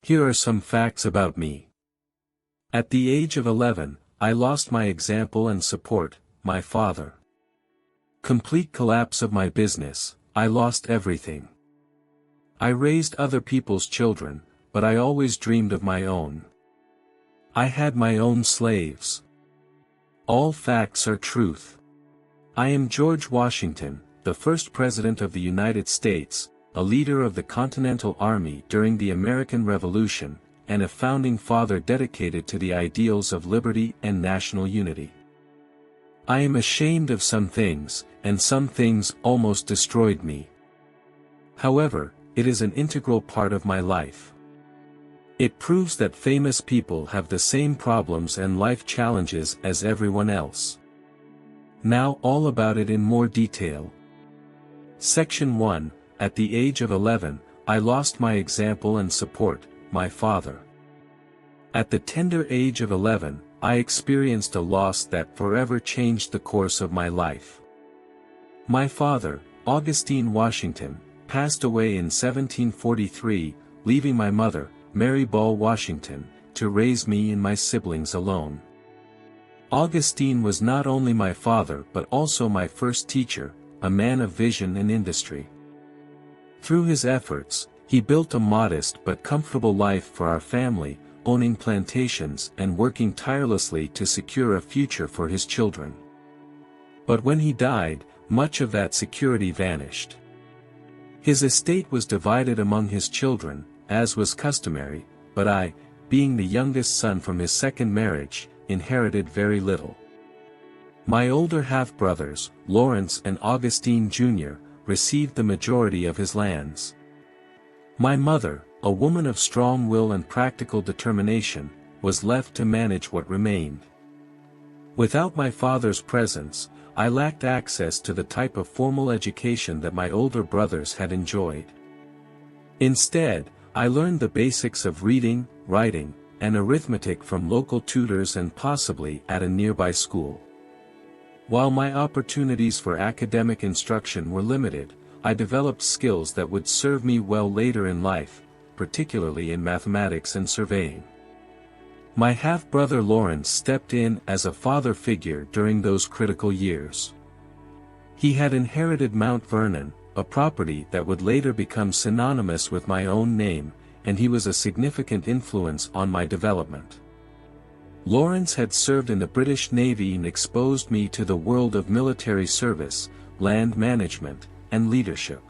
Here are some facts about me. At the age of 11, I lost my example and support, my father. Complete collapse of my business, I lost everything. I raised other people's children, but I always dreamed of my own. I had my own slaves. All facts are truth. I am George Washington, the first President of the United States, a leader of the Continental Army during the American Revolution, and a founding father dedicated to the ideals of liberty and national unity. I am ashamed of some things, and some things almost destroyed me. However, it is an integral part of my life. It proves that famous people have the same problems and life challenges as everyone else. Now all about it in more detail. Section 1. At the age of 11, I lost my example and support, my father. At the tender age of 11, I experienced a loss that forever changed the course of my life. My father, Augustine Washington, passed away in 1743, leaving my mother, Mary Ball Washington, to raise me and my siblings alone. Augustine was not only my father but also my first teacher, a man of vision and industry. Through his efforts, he built a modest but comfortable life for our family, owning plantations and working tirelessly to secure a future for his children. But when he died, much of that security vanished. His estate was divided among his children, as was customary, but I, being the youngest son from his second marriage, inherited very little. My older half-brothers, Lawrence and Augustine Jr., received the majority of his lands. My mother, a woman of strong will and practical determination, was left to manage what remained. Without my father's presence, I lacked access to the type of formal education that my older brothers had enjoyed. Instead, I learned the basics of reading, writing, and arithmetic from local tutors and possibly at a nearby school. While my opportunities for academic instruction were limited, I developed skills that would serve me well later in life, particularly in mathematics and surveying. My half-brother Lawrence stepped in as a father figure during those critical years. He had inherited Mount Vernon, a property that would later become synonymous with my own name, and he was a significant influence on my development. Lawrence had served in the British Navy and exposed me to the world of military service, land management, and leadership.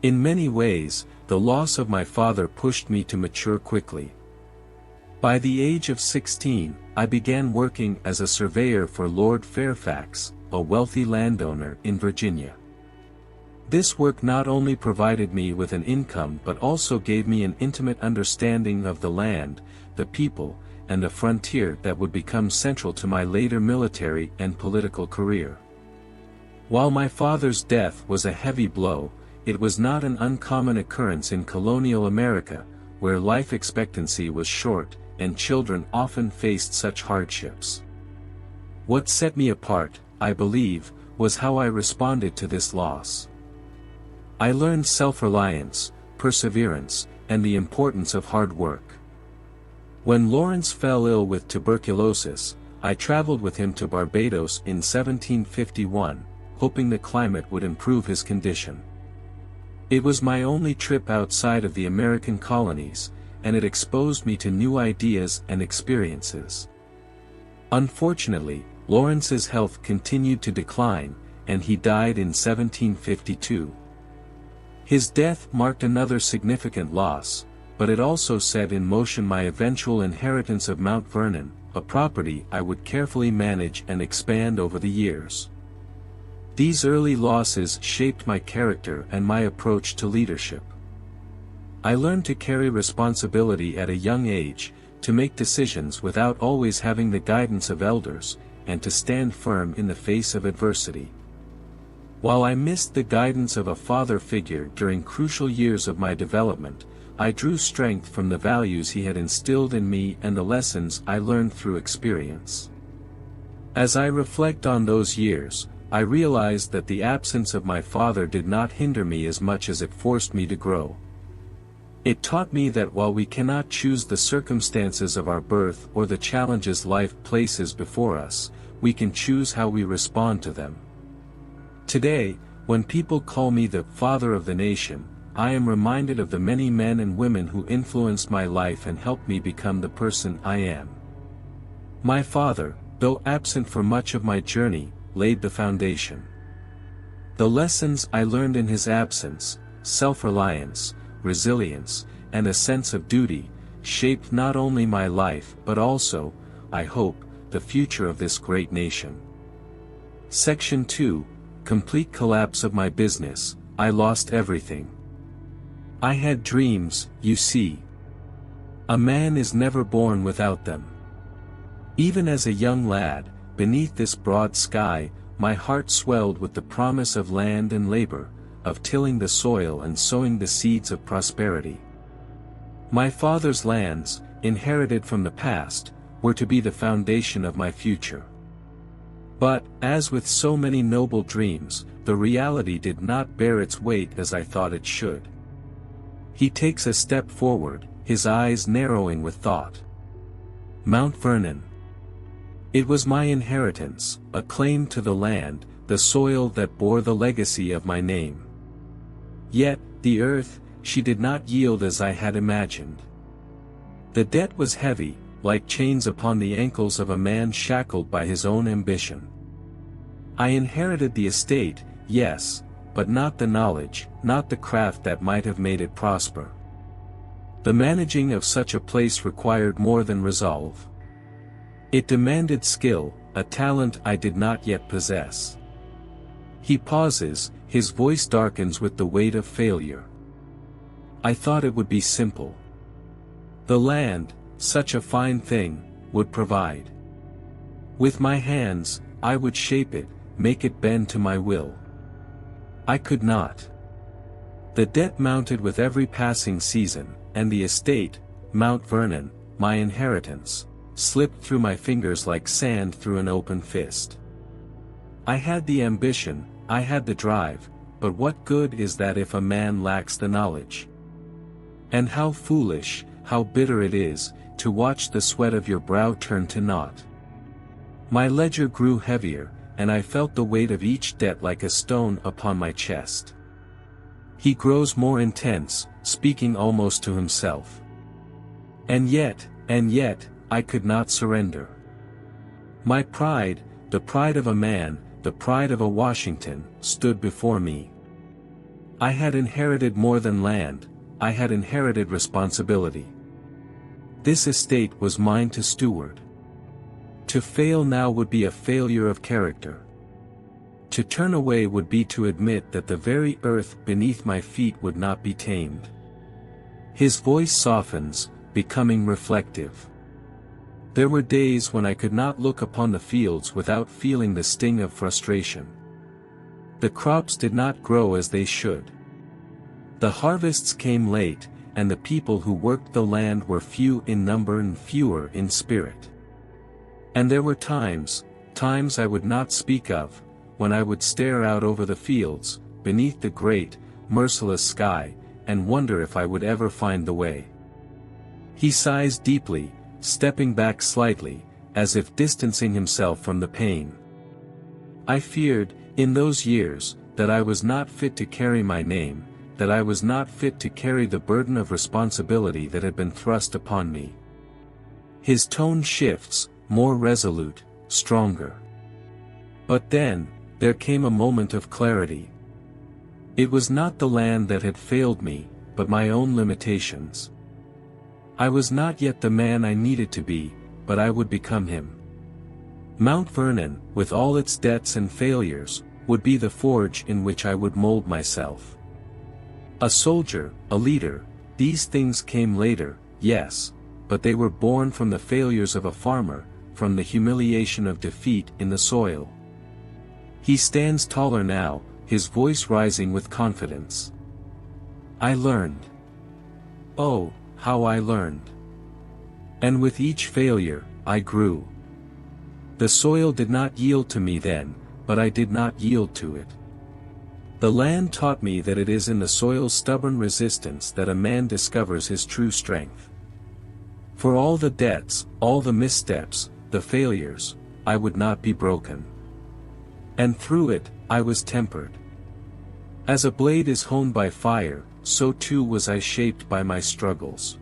In many ways, the loss of my father pushed me to mature quickly. By the age of 16, I began working as a surveyor for Lord Fairfax, a wealthy landowner in Virginia. This work not only provided me with an income but also gave me an intimate understanding of the land, the people, and the frontier that would become central to my later military and political career. While my father's death was a heavy blow, it was not an uncommon occurrence in colonial America, where life expectancy was short, and children often faced such hardships. What set me apart, I believe, was how I responded to this loss. I learned self-reliance, perseverance, and the importance of hard work. When Lawrence fell ill with tuberculosis, I traveled with him to Barbados in 1751, hoping the climate would improve his condition. It was my only trip outside of the American colonies, and it exposed me to new ideas and experiences. Unfortunately, Lawrence's health continued to decline, and he died in 1752. His death marked another significant loss, but it also set in motion my eventual inheritance of Mount Vernon, a property I would carefully manage and expand over the years. These early losses shaped my character and my approach to leadership. I learned to carry responsibility at a young age, to make decisions without always having the guidance of elders, and to stand firm in the face of adversity. While I missed the guidance of a father figure during crucial years of my development, I drew strength from the values he had instilled in me and the lessons I learned through experience. As I reflect on those years, I realized that the absence of my father did not hinder me as much as it forced me to grow. It taught me that while we cannot choose the circumstances of our birth or the challenges life places before us, we can choose how we respond to them. Today, when people call me the father of the nation, I am reminded of the many men and women who influenced my life and helped me become the person I am. My father, though absent for much of my journey, laid the foundation. The lessons I learned in his absence, self-reliance, resilience, and a sense of duty, shaped not only my life but also, I hope, the future of this great nation. Section 2, Complete collapse of my business. I lost everything. I had dreams, you see. A man is never born without them. Even as a young lad, beneath this broad sky, my heart swelled with the promise of land and labor, of tilling the soil and sowing the seeds of prosperity. My father's lands, inherited from the past, were to be the foundation of my future. But, as with so many noble dreams, the reality did not bear its weight as I thought it should. He takes a step forward, his eyes narrowing with thought. Mount Vernon. It was my inheritance, a claim to the land, the soil that bore the legacy of my name. Yet, the earth, she did not yield as I had imagined. The debt was heavy, like chains upon the ankles of a man shackled by his own ambition. I inherited the estate, yes, but not the knowledge, not the craft that might have made it prosper. The managing of such a place required more than resolve. It demanded skill, a talent I did not yet possess. He pauses, his voice darkens with the weight of failure. I thought it would be simple. The land, such a fine thing, would provide. With my hands, I would shape it, make it bend to my will. I could not. The debt mounted with every passing season, and the estate, Mount Vernon, my inheritance, slipped through my fingers like sand through an open fist. I had the ambition, I had the drive, but what good is that if a man lacks the knowledge? And how foolish, how bitter it is, to watch the sweat of your brow turn to naught. My ledger grew heavier, and I felt the weight of each debt like a stone upon my chest. He grows more intense, speaking almost to himself. And yet, I could not surrender. My pride, the pride of a man, the pride of a Washington, stood before me. I had inherited more than land, I had inherited responsibility. This estate was mine to steward. To fail now would be a failure of character. To turn away would be to admit that the very earth beneath my feet would not be tamed. His voice softens, becoming reflective. There were days when I could not look upon the fields without feeling the sting of frustration. The crops did not grow as they should. The harvests came late, and the people who worked the land were few in number and fewer in spirit. And there were times I would not speak of, when I would stare out over the fields, beneath the great, merciless sky, and wonder if I would ever find the way. He sighs deeply, stepping back slightly, as if distancing himself from the pain. I feared, in those years, that I was not fit to carry my name, that I was not fit to carry the burden of responsibility that had been thrust upon me. His tone shifts, more resolute, stronger. But then, there came a moment of clarity. It was not the land that had failed me, but my own limitations. I was not yet the man I needed to be, but I would become him. Mount Vernon, with all its debts and failures, would be the forge in which I would mold myself. A soldier, a leader, these things came later, yes, but they were born from the failures of a farmer, from the humiliation of defeat in the soil. He stands taller now, his voice rising with confidence. I learned. Oh, how I learned. And with each failure, I grew. The soil did not yield to me then, but I did not yield to it. The land taught me that it is in the soil's stubborn resistance that a man discovers his true strength. For all the debts, all the missteps, the failures, I would not be broken. And through it, I was tempered. As a blade is honed by fire, so too was I shaped by my struggles.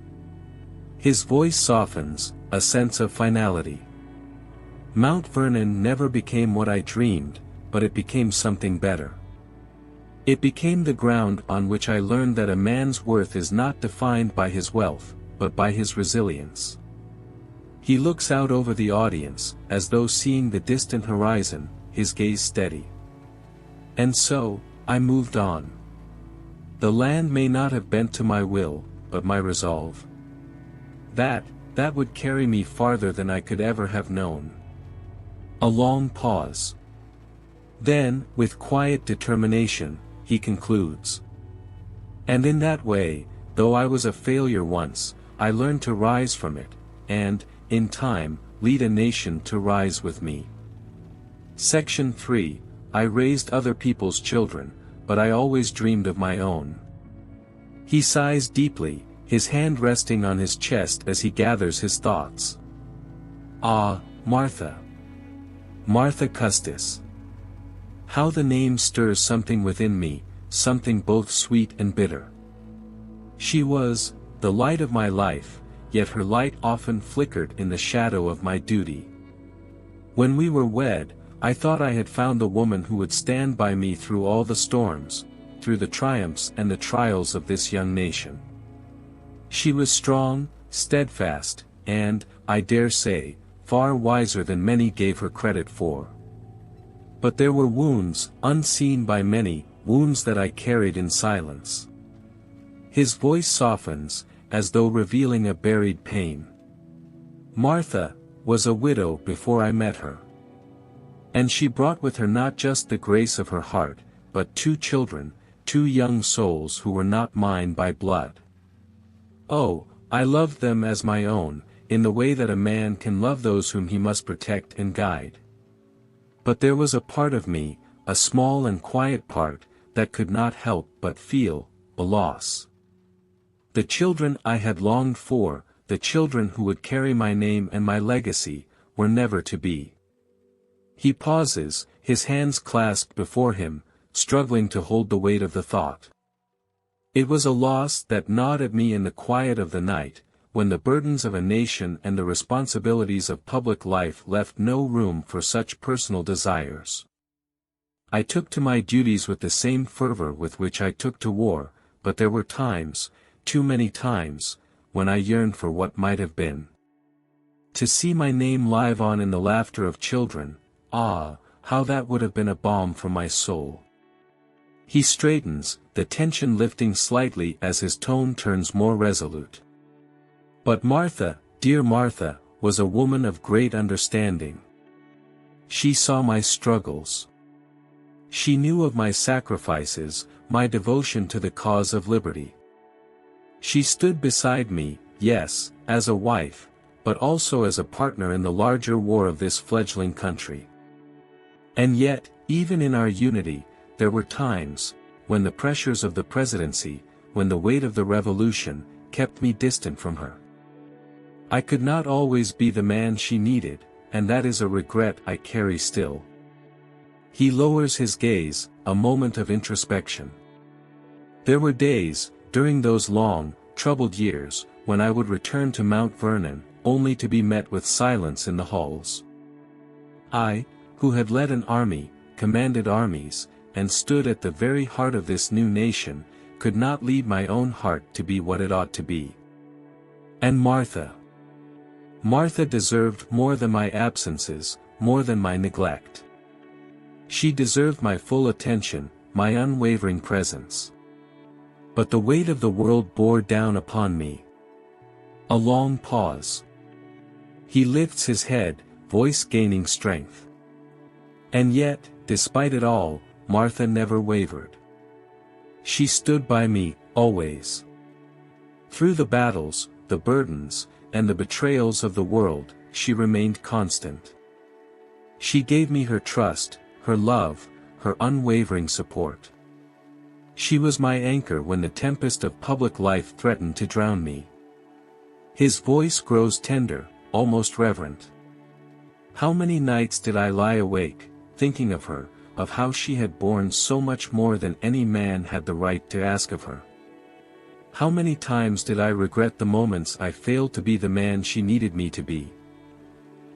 His voice softens, a sense of finality. Mount Vernon never became what I dreamed, but it became something better. It became the ground on which I learned that a man's worth is not defined by his wealth, but by his resilience. He looks out over the audience, as though seeing the distant horizon, his gaze steady. And so, I moved on. The land may not have bent to my will, but my resolve. That would carry me farther than I could ever have known. A long pause. Then, with quiet determination, he concludes. And in that way, though I was a failure once, I learned to rise from it, and, in time, lead a nation to rise with me. Section 3. I raised other people's children, but I always dreamed of my own. He sighs deeply, his hand resting on his chest as he gathers his thoughts. Ah, Martha. Martha Custis. How the name stirs something within me, something both sweet and bitter. She was the light of my life, yet her light often flickered in the shadow of my duty. When we were wed, I thought I had found the woman who would stand by me through all the storms, through the triumphs and the trials of this young nation. She was strong, steadfast, and, I dare say, far wiser than many gave her credit for. But there were wounds, unseen by many, wounds that I carried in silence. His voice softens, as though revealing a buried pain. Martha was a widow before I met her. And she brought with her not just the grace of her heart, but 2 children, 2 young souls who were not mine by blood. Oh, I loved them as my own, in the way that a man can love those whom he must protect and guide. But there was a part of me, a small and quiet part, that could not help but feel a loss. The children I had longed for, the children who would carry my name and my legacy, were never to be. He pauses, his hands clasped before him, struggling to hold the weight of the thought. It was a loss that gnawed at me in the quiet of the night, when the burdens of a nation and the responsibilities of public life left no room for such personal desires. I took to my duties with the same fervor with which I took to war, but there were times, too many times, when I yearned for what might have been. To see my name live on in the laughter of children, ah, how that would have been a balm for my soul. He straightens, the tension lifting slightly as his tone turns more resolute. But Martha, dear Martha, was a woman of great understanding. She saw my struggles. She knew of my sacrifices, my devotion to the cause of liberty. She stood beside me, yes, as a wife, but also as a partner in the larger war of this fledgling country. And yet, even in our unity, there were times, when the pressures of the presidency, when the weight of the revolution, kept me distant from her. I could not always be the man she needed, and that is a regret I carry still. He lowers his gaze, a moment of introspection. There were days, during those long, troubled years, when I would return to Mount Vernon, only to be met with silence in the halls. I, who had led an army, commanded armies, and stood at the very heart of this new nation, could not lead my own heart to be what it ought to be. And Martha. Martha deserved more than my absences, more than my neglect. She deserved my full attention, my unwavering presence. But the weight of the world bore down upon me. A long pause. He lifts his head, voice gaining strength. And yet, despite it all, Martha never wavered. She stood by me, always. Through the battles, the burdens, and the betrayals of the world, she remained constant. She gave me her trust, her love, her unwavering support. She was my anchor when the tempest of public life threatened to drown me. His voice grows tender, almost reverent. How many nights did I lie awake, thinking of her, of how she had borne so much more than any man had the right to ask of her. How many times did I regret the moments I failed to be the man she needed me to be.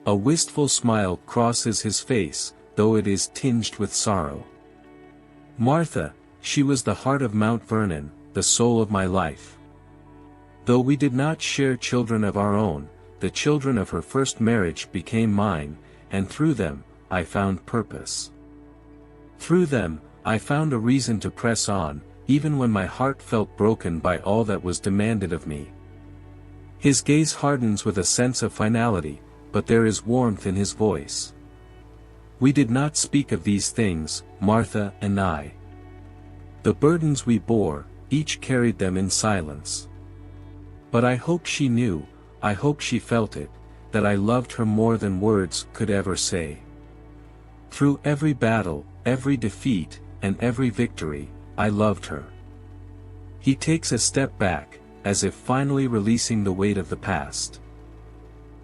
A wistful smile crosses his face, though it is tinged with sorrow. Martha, she was the heart of Mount Vernon, the soul of my life. Though we did not share children of our own, the children of her first marriage became mine, and through them, I found purpose. Through them, I found a reason to press on, even when my heart felt broken by all that was demanded of me. His gaze hardens with a sense of finality, but there is warmth in his voice. We did not speak of these things, Martha and I. The burdens we bore, each carried them in silence. But I hope she knew, I hope she felt it, that I loved her more than words could ever say. Through every battle, every defeat, and every victory, I loved her. He takes a step back, as if finally releasing the weight of the past.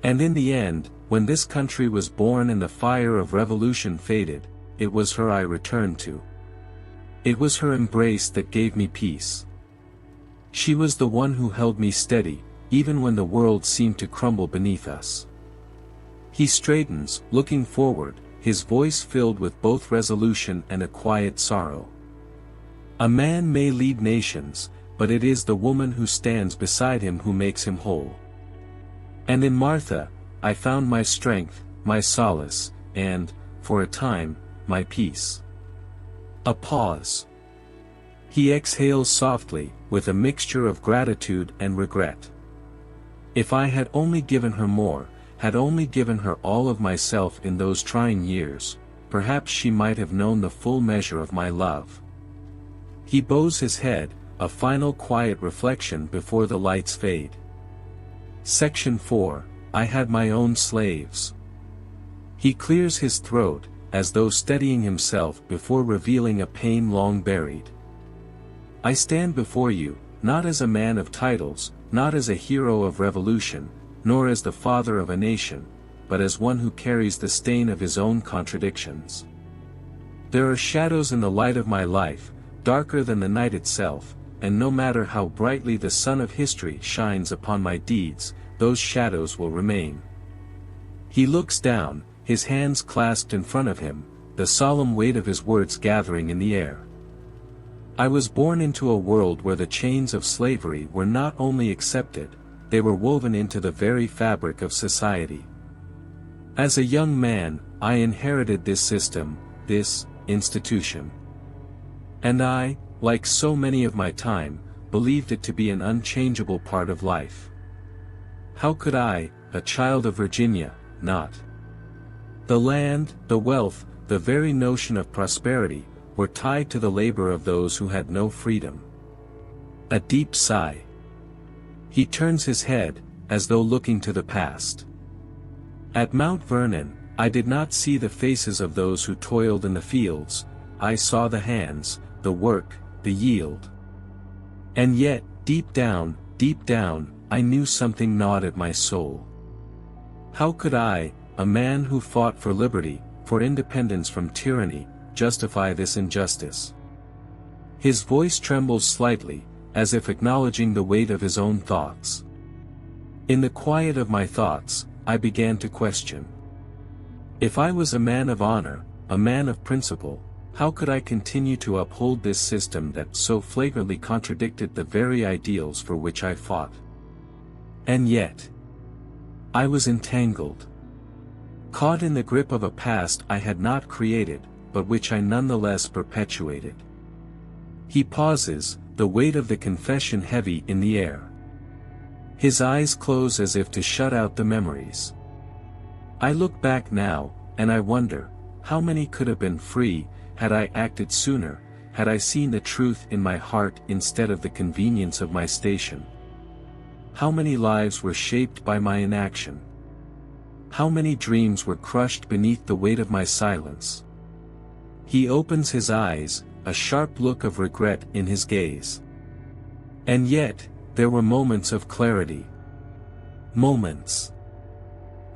And in the end, when this country was born and the fire of revolution faded, it was her I returned to. It was her embrace that gave me peace. She was the one who held me steady, even when the world seemed to crumble beneath us. He straightens, looking forward, his voice filled with both resolution and a quiet sorrow. A man may lead nations, but it is the woman who stands beside him who makes him whole. And in Martha, I found my strength, my solace, and, for a time, my peace. A pause. He exhales softly, with a mixture of gratitude and regret. If I had only given her more, had only given her all of myself in those trying years, perhaps she might have known the full measure of my love. He bows his head, a final quiet reflection before the lights fade. Section 4, I had my own slaves. He clears his throat, as though steadying himself before revealing a pain long buried. I stand before you, not as a man of titles, not as a hero of revolution, nor as the father of a nation, but as one who carries the stain of his own contradictions. There are shadows in the light of my life, darker than the night itself, and no matter how brightly the sun of history shines upon my deeds, those shadows will remain. He looks down, his hands clasped in front of him, the solemn weight of his words gathering in the air. I was born into a world where the chains of slavery were not only accepted, they were woven into the very fabric of society. As a young man, I inherited this system, this institution. And I, like so many of my time, believed it to be an unchangeable part of life. How could I, a child of Virginia, not? The land, the wealth, the very notion of prosperity, were tied to the labor of those who had no freedom. A deep sigh. He turns his head, as though looking to the past. At Mount Vernon, I did not see the faces of those who toiled in the fields, I saw the hands, the work, the yield. And yet, deep down, I knew something gnawed at my soul. How could I, a man who fought for liberty, for independence from tyranny, justify this injustice? His voice trembles slightly, as if acknowledging the weight of his own thoughts. In the quiet of my thoughts, I began to question. If I was a man of honor, a man of principle, how could I continue to uphold this system that so flagrantly contradicted the very ideals for which I fought? And yet, I was entangled. Caught in the grip of a past I had not created, but which I nonetheless perpetuated. He pauses, the weight of the confession heavy in the air. His eyes close as if to shut out the memories. I look back now, and I wonder, how many could have been free, had I acted sooner, had I seen the truth in my heart instead of the convenience of my station? How many lives were shaped by my inaction? How many dreams were crushed beneath the weight of my silence? He opens his eyes, a sharp look of regret in his gaze. And yet, there were moments of clarity. Moments.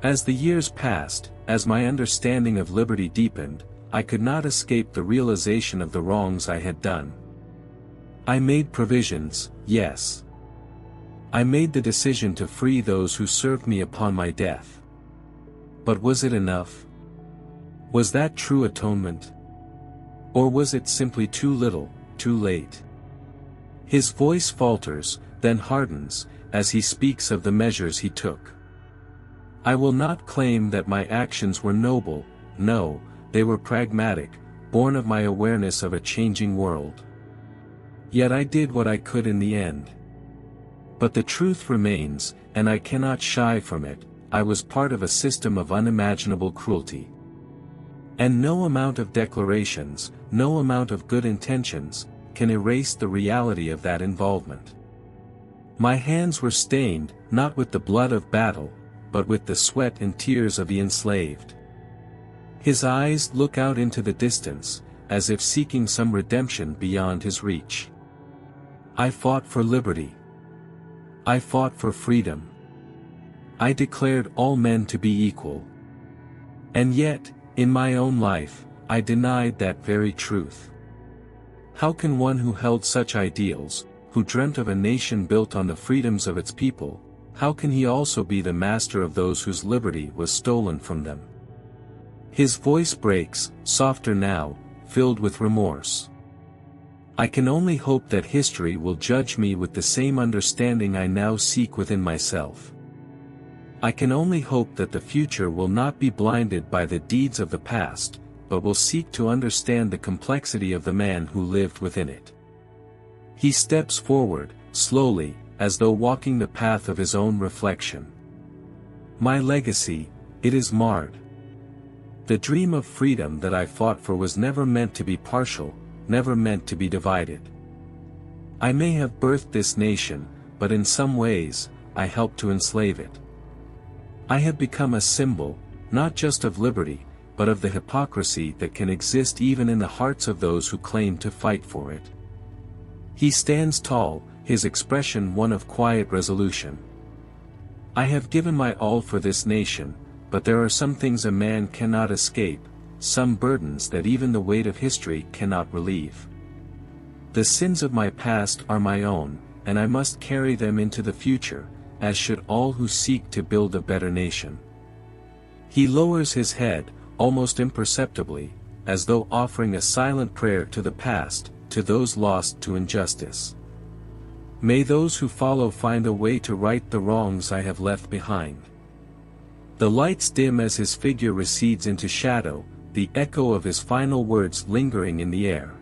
As the years passed, as my understanding of liberty deepened, I could not escape the realization of the wrongs I had done. I made provisions, yes. I made the decision to free those who served me upon my death. But was it enough? Was that true atonement? Or was it simply too little, too late? His voice falters, then hardens, as he speaks of the measures he took. I will not claim that my actions were noble, no, they were pragmatic, born of my awareness of a changing world. Yet I did what I could in the end. But the truth remains, and I cannot shy from it, I was part of a system of unimaginable cruelty. And no amount of declarations, no amount of good intentions, can erase the reality of that involvement. My hands were stained, not with the blood of battle, but with the sweat and tears of the enslaved. His eyes look out into the distance, as if seeking some redemption beyond his reach. I fought for liberty. I fought for freedom. I declared all men to be equal. And yet, in my own life, I denied that very truth. How can one who held such ideals, who dreamt of a nation built on the freedoms of its people, how can he also be the master of those whose liberty was stolen from them? His voice breaks, softer now, filled with remorse. I can only hope that history will judge me with the same understanding I now seek within myself. I can only hope that the future will not be blinded by the deeds of the past, but will seek to understand the complexity of the man who lived within it. He steps forward, slowly, as though walking the path of his own reflection. My legacy, it is marred. The dream of freedom that I fought for was never meant to be partial, never meant to be divided. I may have birthed this nation, but in some ways, I helped to enslave it. I have become a symbol, not just of liberty, but of the hypocrisy that can exist even in the hearts of those who claim to fight for it. He stands tall, his expression one of quiet resolution. I have given my all for this nation, but there are some things a man cannot escape, some burdens that even the weight of history cannot relieve. The sins of my past are my own, and I must carry them into the future, as should all who seek to build a better nation. He lowers his head, almost imperceptibly, as though offering a silent prayer to the past, to those lost to injustice. May those who follow find a way to right the wrongs I have left behind. The lights dim as his figure recedes into shadow, the echo of his final words lingering in the air.